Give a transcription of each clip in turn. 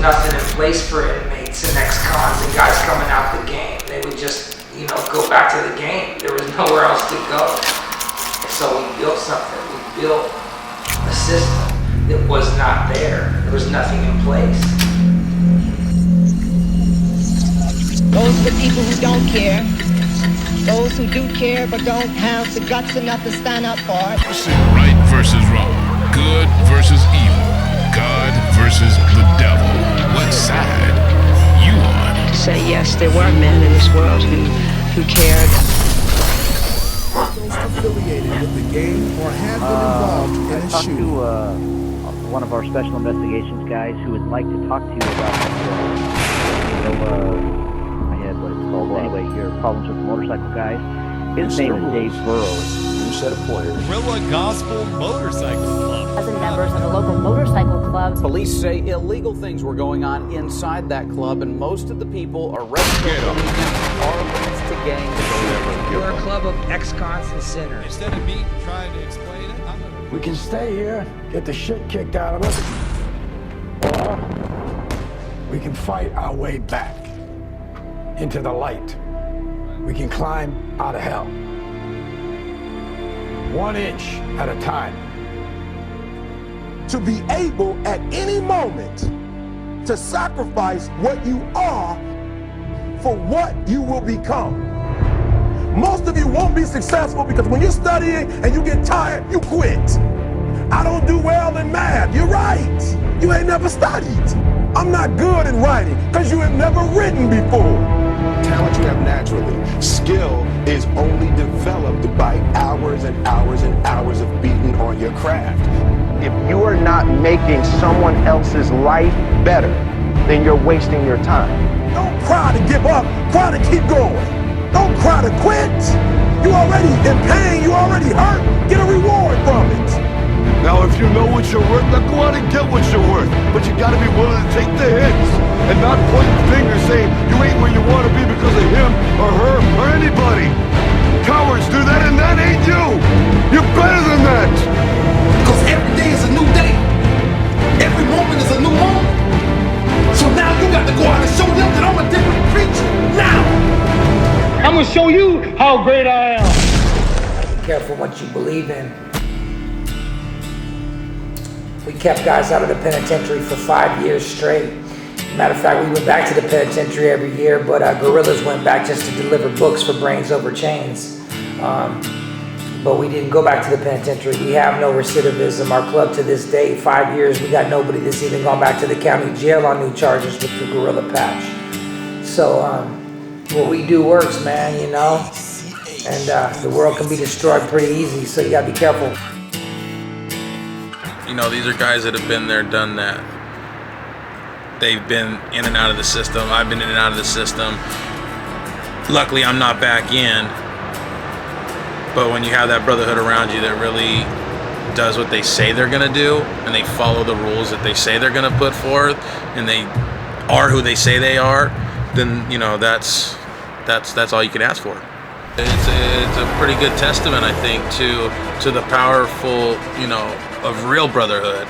nothing in place for inmates and ex-cons and guys coming out the game. They would just, go back to the game. There was nowhere else to go. So we built something. We built a system that was not there. There was nothing in place. Those are the people who don't care. Those who do care but don't have the guts enough to stand up for it. Right versus wrong. Good versus evil. God versus the devil. What side you on? Say yes, there were men in this world who cared. Affiliated with the game or have been involved in a talked shooting. to one of our special investigations guys who would like to talk to you about I had what it's called anyway here, problems with motorcycle guys. His name is Dave Burrows. New set of players. Guerrilla Gospel Motorcycle Club. As members of the local motorcycle club. Police say illegal things were going on inside that club, and most of the people arrested are linked to gangs. We're a club of ex-cons and sinners. Instead of me trying to explain it, I'm gonna... We can stay here, get the shit kicked out of us, or we can fight our way back into the light. We can climb out of hell. 1 inch at a time. To be able at any moment to sacrifice what you are for what you will become. Most of you won't be successful because when you're studying and you get tired, you quit. I don't do well in math. You're right. You ain't never studied. I'm not good in writing because you have never written before. Talent you have naturally. Skill is only developed by hours and hours and hours of beating on your craft. If you are not making someone else's life better, then you're wasting your time. Don't cry to give up, cry to keep going. Don't cry to quit. You already in pain, you already hurt. Get a reward from it. Now if you know what you're worth, now go out and get what you're worth. But you gotta be willing to take the hits and not point the finger saying you ain't where you wanna be because of him or her or anybody. Cowards do that and that ain't you. You're better than that. Because every day is a new day. Every moment is a new moment. So now you got to go out and show them that I'm a different creature. Now! I'm gonna show you how great I am. Be careful what you believe in. We kept guys out of the penitentiary for 5 years straight. Matter of fact, we went back to the penitentiary every year, but Guerrillas went back just to deliver books for Brains Over Chains. But we didn't go back to the penitentiary. We have no recidivism. Our club to this day, 5 years, we got nobody that's even gone back to the county jail on new charges with the Gorilla Patch. So what we do works, man, and the world can be destroyed pretty easy, so you gotta be careful. These are guys that have been there, done that. They've been in and out of the system. I've been in and out of the system. Luckily, I'm not back in. But when you have that brotherhood around you that really does what they say they're gonna do, and they follow the rules that they say they're gonna put forth, and they are who they say they are, then that's all you can ask for. It's a pretty good testament, I think, to the powerful, of real brotherhood.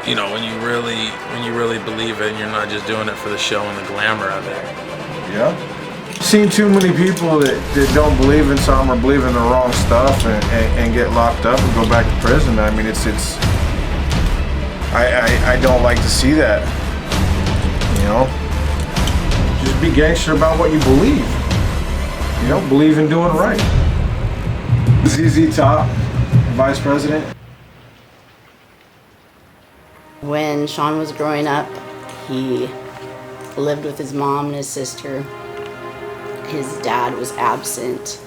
When you really believe it, and you're not just doing it for the show and the glamour of it. Yeah. Seen too many people that don't believe in something or believe in the wrong stuff and get locked up and go back to prison. I mean, I don't like to see that. Just be gangster about what you believe. Believe in doing right. ZZ Top, Vice President. When Sean was growing up, he lived with his mom and his sister. His dad was absent.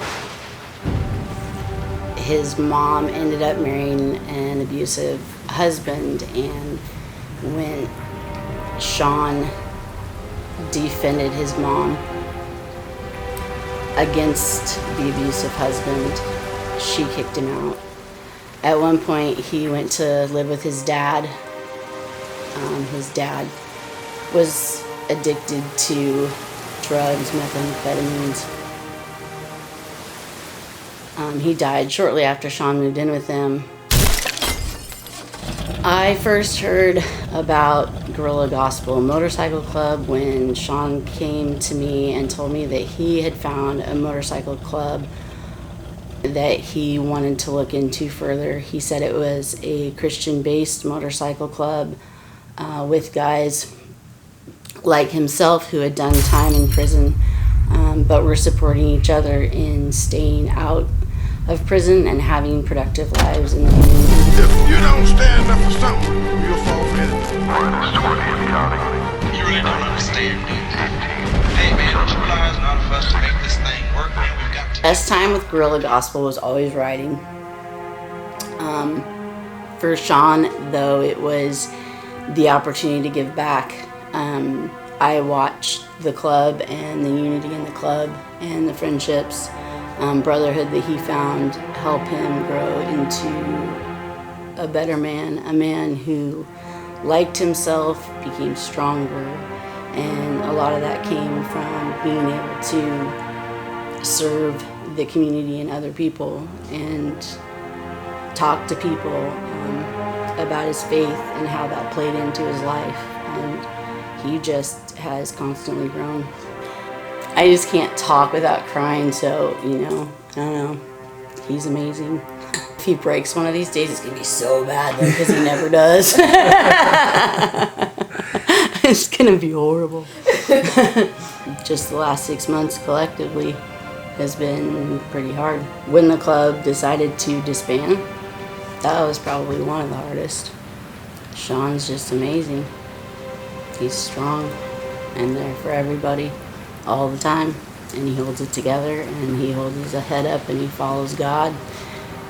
His mom ended up marrying an abusive husband, and when Sean defended his mom against the abusive husband, she kicked him out. At one point, he went to live with his dad. His dad was addicted to drugs, methamphetamines. He died shortly after Sean moved in with them. I first heard about Guerrilla Gospel Motorcycle Club when Sean came to me and told me that he had found a motorcycle club that he wanted to look into further. He said it was a Christian-based motorcycle club with guys like himself who had done time in prison, but were supporting each other in staying out of prison and having productive lives in the community. If you don't stand up for something, you'll fall for anything. You really don't understand, do you? Hey man, don't you realize in order for us to make this thing work, man, we've got to... Best time with Guerrilla Gospel was always riding. For Sean, though, it was the opportunity to give back. I watched the club and the unity in the club and the friendships, brotherhood that he found help him grow into a better man, a man who liked himself, became stronger, and a lot of that came from being able to serve the community and other people and talk to people about his faith and how that played into his life. And he just has constantly grown. I just can't talk without crying, so, I don't know. He's amazing. If he breaks one of these days, it's going to be so bad, though, because he never does. It's going to be horrible. Just the last 6 months collectively has been pretty hard. When the club decided to disband, that was probably one of the hardest. Sean's just amazing. He's strong and there for everybody all the time, and he holds it together, and he holds his head up, and he follows God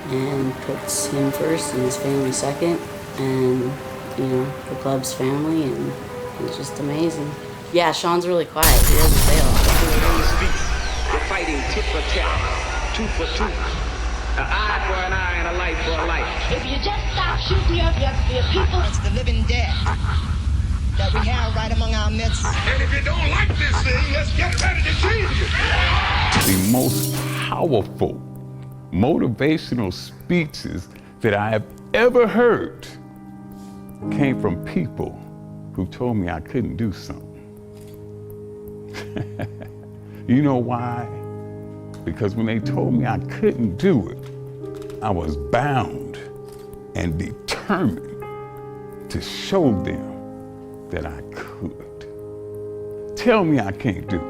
and puts him first and his family second, and the club's family, and it's just amazing. Yeah, Sean's really quiet. He doesn't say a lot. We're fighting tit for tat, tooth for tooth, an eye for an eye and a life for a life. If you just stop shooting your people, it's the living dead that we have right among our midst. And if you don't like this thing, let's get ready to change it. The most powerful motivational speeches that I have ever heard came from people who told me I couldn't do something. You know why? Because when they told me I couldn't do it, I was bound and determined to show them that I could. Tell me I can't do it.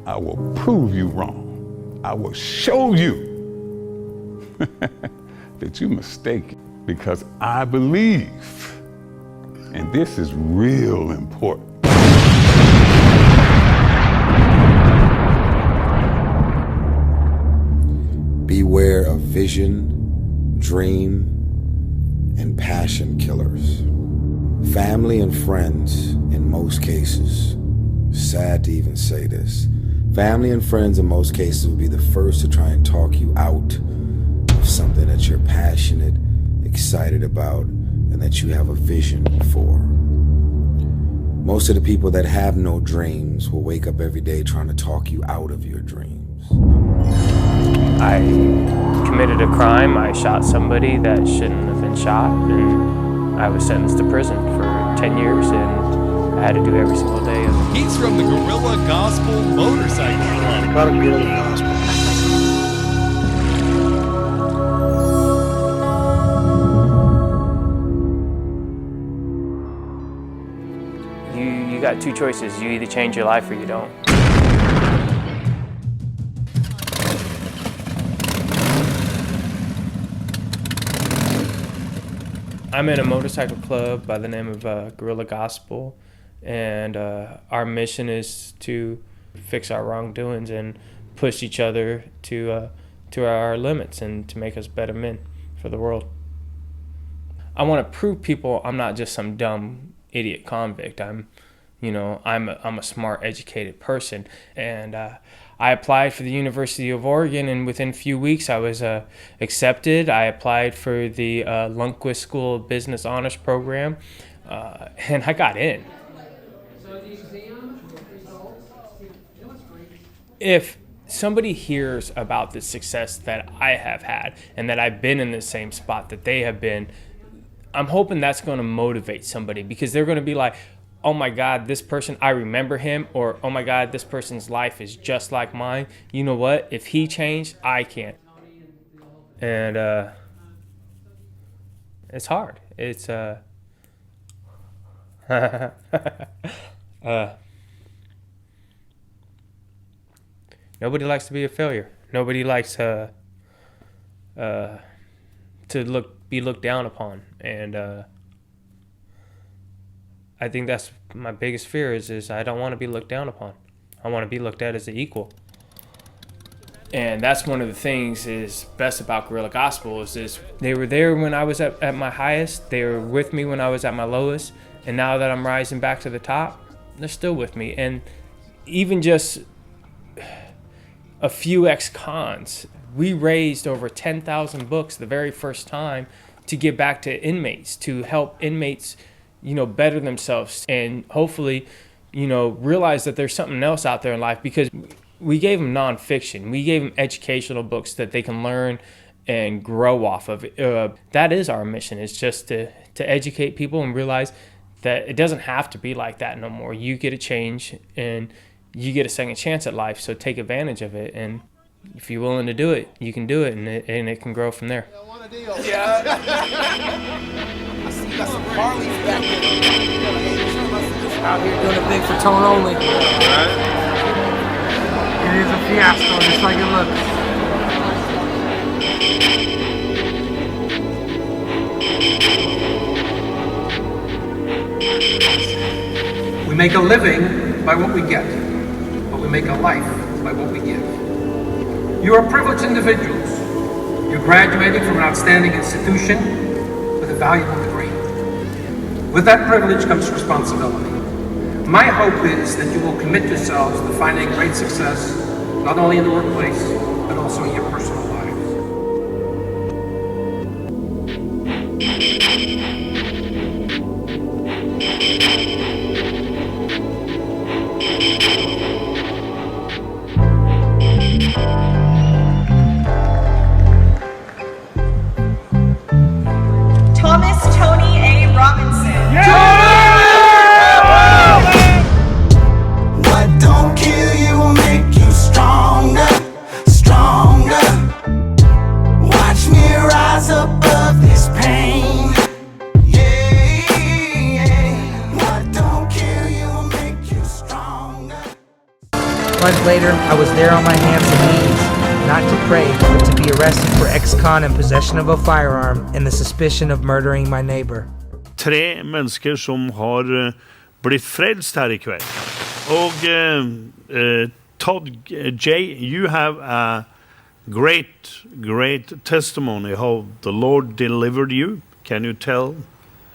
I will prove you wrong. I will show you that you're mistaken, because I believe, and this is real important. Beware of vision, dream, and passion killers. Family and friends, in most cases, sad to even say this, family and friends in most cases will be the first to try and talk you out of something that you're passionate, excited about, and that you have a vision for. Most of the people that have no dreams will wake up every day trying to talk you out of your dreams. I committed a crime. I shot somebody that shouldn't have been shot, and I was sentenced to prison for 10 years, and I had to do every single day of it. He's from the Guerrilla Gospel Motorcycle Club. About a Guerrilla Gospel. You got two choices. You either change your life or you don't. I'm in a motorcycle club by the name of Guerrilla Gospel, and our mission is to fix our wrongdoings and push each other to our limits and to make us better men for the world. I want to prove people I'm not just some dumb idiot convict. I'm a smart, educated person, and I applied for the University of Oregon, and within a few weeks I was accepted. I applied for the Lundquist School of Business Honors Program, and I got in. If somebody hears about the success that I have had and that I've been in the same spot that they have been, I'm hoping that's going to motivate somebody, because they're going to be like, oh my God, this person, I remember him, or oh my God, this person's life is just like mine. You know what? If he changed, I can't. And it's hard. It's nobody likes to be a failure. Nobody likes to be looked down upon, and I think that's my biggest fear is I don't want to be looked down upon. I want to be looked at as an equal. And that's one of the things is best about Guerrilla Gospel is they were there when I was at my highest. They were with me when I was at my lowest. And now that I'm rising back to the top, they're still with me. And even just a few ex-cons, we raised over 10,000 books the very first time to give back to inmates, to help inmates, better themselves and hopefully, realize that there's something else out there in life, because we gave them nonfiction. We gave them educational books that they can learn and grow off of. That is our mission. It's just to educate people and realize that it doesn't have to be like that no more. You get a change and you get a second chance at life, so take advantage of it. And if you're willing to do it, you can do it, and it can grow from there. I see you got some Harleys back there. Out here doing it big for tone only. It is a fiasco, just like it looks. We make a living by what we get, but we make a life by what we give. You are privileged individuals. You graduated from an outstanding institution with a valuable degree. With that privilege comes responsibility. My hope is that you will commit yourselves to finding great success, not only in the workplace, but also in your personal lives. Months later, I was there on my hands and knees, not to pray, but to be arrested for ex-con and possession of a firearm and the suspicion of murdering my neighbor. 3 mennesker som har blivit frälst här ikväll. Och Todd J, you have a great testimony how the Lord delivered you. Can you tell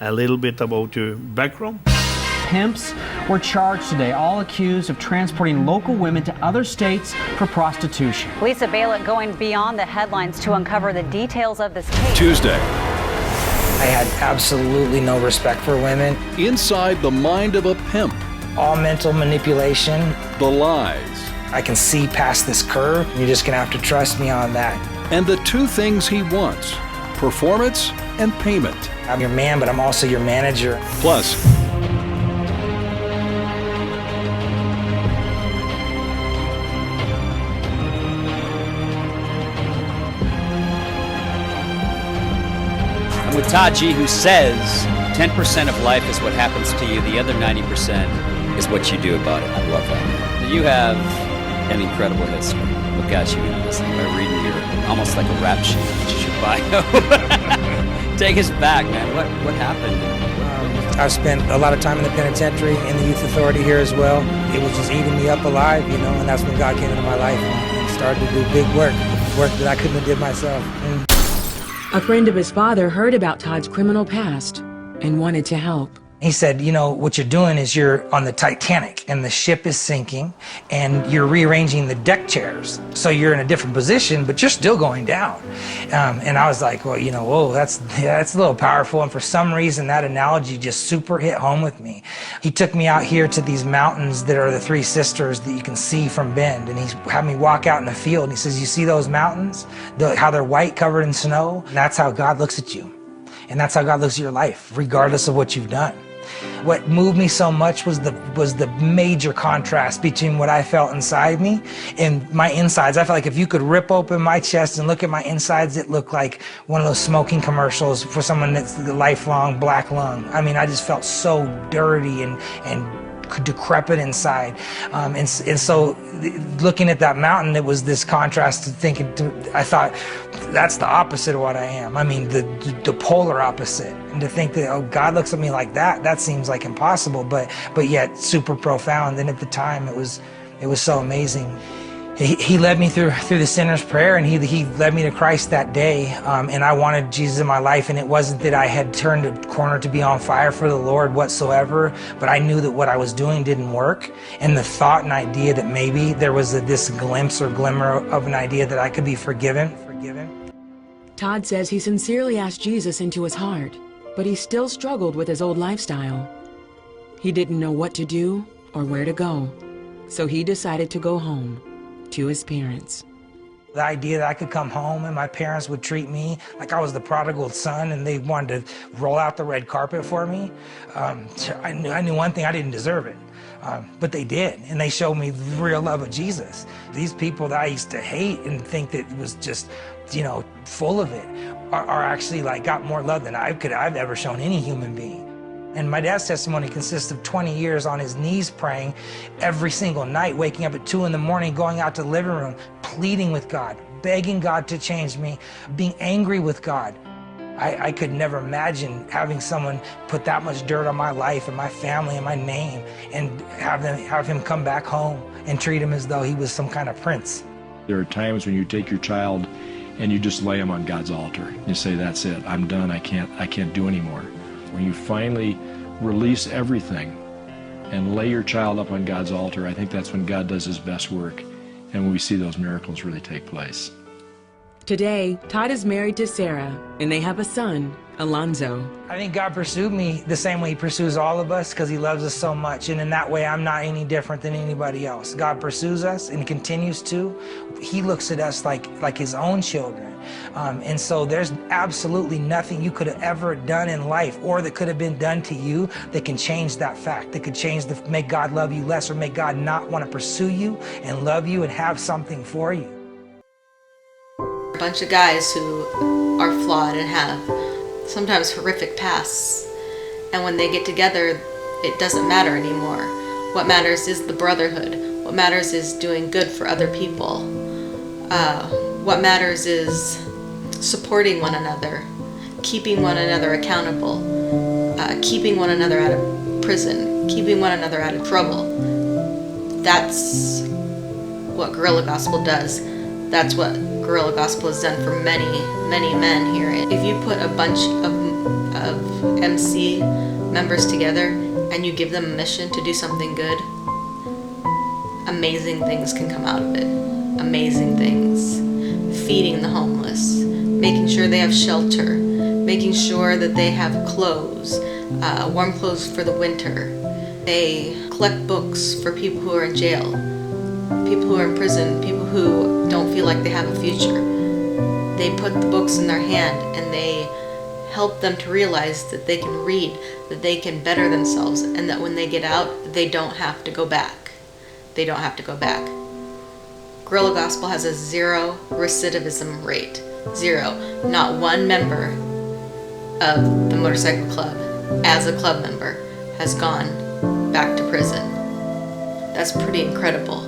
a little bit about your background? Pimps were charged today, all accused of transporting local women to other states for prostitution. Lisa Bailick going beyond the headlines to uncover the details of this case. Tuesday. I had absolutely no respect for women. Inside the mind of a pimp. All mental manipulation. The lies. I can see past this curve. You're just gonna have to trust me on that. And the 2 things he wants, performance and payment. I'm your man, but I'm also your manager. Plus, I'm with Todd G, who says 10% of life is what happens to you, the other 90% is what you do about it. I love that. You have an incredible history. What got you into this thing? By reading your, almost like a rap sheet, which is your bio. Take us back, man. What happened? I've spent a lot of time in the penitentiary, in the youth authority here as well. It was just eating me up alive, and that's when God came into my life and started to do big work that I couldn't have did myself. A friend of his father heard about Todd's criminal past and wanted to help. He said, what you're doing is you're on the Titanic and the ship is sinking and you're rearranging the deck chairs. So you're in a different position, but you're still going down. And I was like, well, whoa, that's a little powerful. And for some reason, that analogy just super hit home with me. He took me out here to these mountains that are the 3 sisters that you can see from Bend. And he had me walk out in the field and he says, you see those mountains? How they're white covered in snow? And that's how God looks at you. And that's how God looks at your life, regardless of what you've done. What moved me so much was the major contrast between what I felt inside me and my insides. I felt like if you could rip open my chest and look at my insides, it looked like one of those smoking commercials for someone that's the lifelong black lung. I mean, I just felt so dirty and decrepit inside. And so looking at that mountain, it was this contrast to thinking, I thought, that's the opposite of what I am. I mean, the polar opposite. And to think that, oh, God looks at me like that seems like impossible, but yet super profound. And at the time, it was so amazing. He led me through the sinner's prayer, and he led me to Christ that day. And I wanted Jesus in my life, and it wasn't that I had turned a corner to be on fire for the Lord whatsoever, but I knew that what I was doing didn't work. And the thought and idea that maybe there was this glimpse or glimmer of an idea that I could be forgiven. Todd says he sincerely asked Jesus into his heart, but he still struggled with his old lifestyle. He didn't know what to do or where to go, so he decided to go home to his parents. The idea that I could come home and my parents would treat me like I was the prodigal son and they wanted to roll out the red carpet for me. I knew one thing, I didn't deserve it. But they did, and they showed me the real love of Jesus. These people that I used to hate and think that was just, full of it, are actually got more love than I've ever shown any human being. And my dad's testimony consists of 20 years on his knees praying every single night, waking up at 2 in the morning, going out to the living room, pleading with God, begging God to change me, being angry with God. I could never imagine having someone put that much dirt on my life and my family and my name and have him come back home and treat him as though he was some kind of prince. There are times when you take your child and you just lay him on God's altar. You say, that's it, I'm done, I can't do anymore. When you finally release everything and lay your child up on God's altar, I think that's when God does his best work and when we see those miracles really take place. Today, Todd is married to Sarah, and they have a son, Alonzo. I think God pursued me the same way he pursues all of us because he loves us so much. And in that way, I'm not any different than anybody else. God pursues us and continues to. He looks at us like his own children. And so there's absolutely nothing you could have ever done in life or that could have been done to you that can change that fact, that could make God love you less or make God not want to pursue you and love you and have something for you. A bunch of guys who are flawed and have sometimes horrific pasts, and when they get together, it doesn't matter anymore. What matters is the brotherhood. What matters is doing good for other people. What matters is supporting one another, keeping one another accountable, keeping one another out of prison, keeping one another out of trouble. That's what Guerrilla Gospel does. That's what Guerrilla Gospel has done for many, many men here. If you put a bunch of MC members together and you give them a mission to do something good, amazing things can come out of it. Amazing things. Feeding the homeless, making sure they have shelter, making sure that they have clothes, warm clothes for the winter. They collect books for people who are in jail, people who are in prison, people who don't feel like they have a future. They put the books in their hand and they help them to realize that they can read, that they can better themselves, and that when they get out, they don't have to go back. They don't have to go back. Guerrilla Gospel has a 0 recidivism rate. 0. Not one member of the motorcycle club, as a club member, has gone back to prison. That's pretty incredible.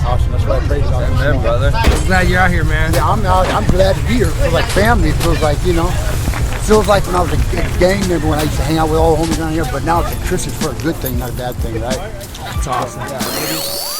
Awesome, that's what I praise God. Amen, brother. I'm glad you're out here, man. Yeah, I'm glad to be here. It feels like family. It feels like, feels like when I was a gang member when I used to hang out with all the homies down here, but now it's a Christmas for a good thing, not a bad thing, right? It's awesome. Yeah,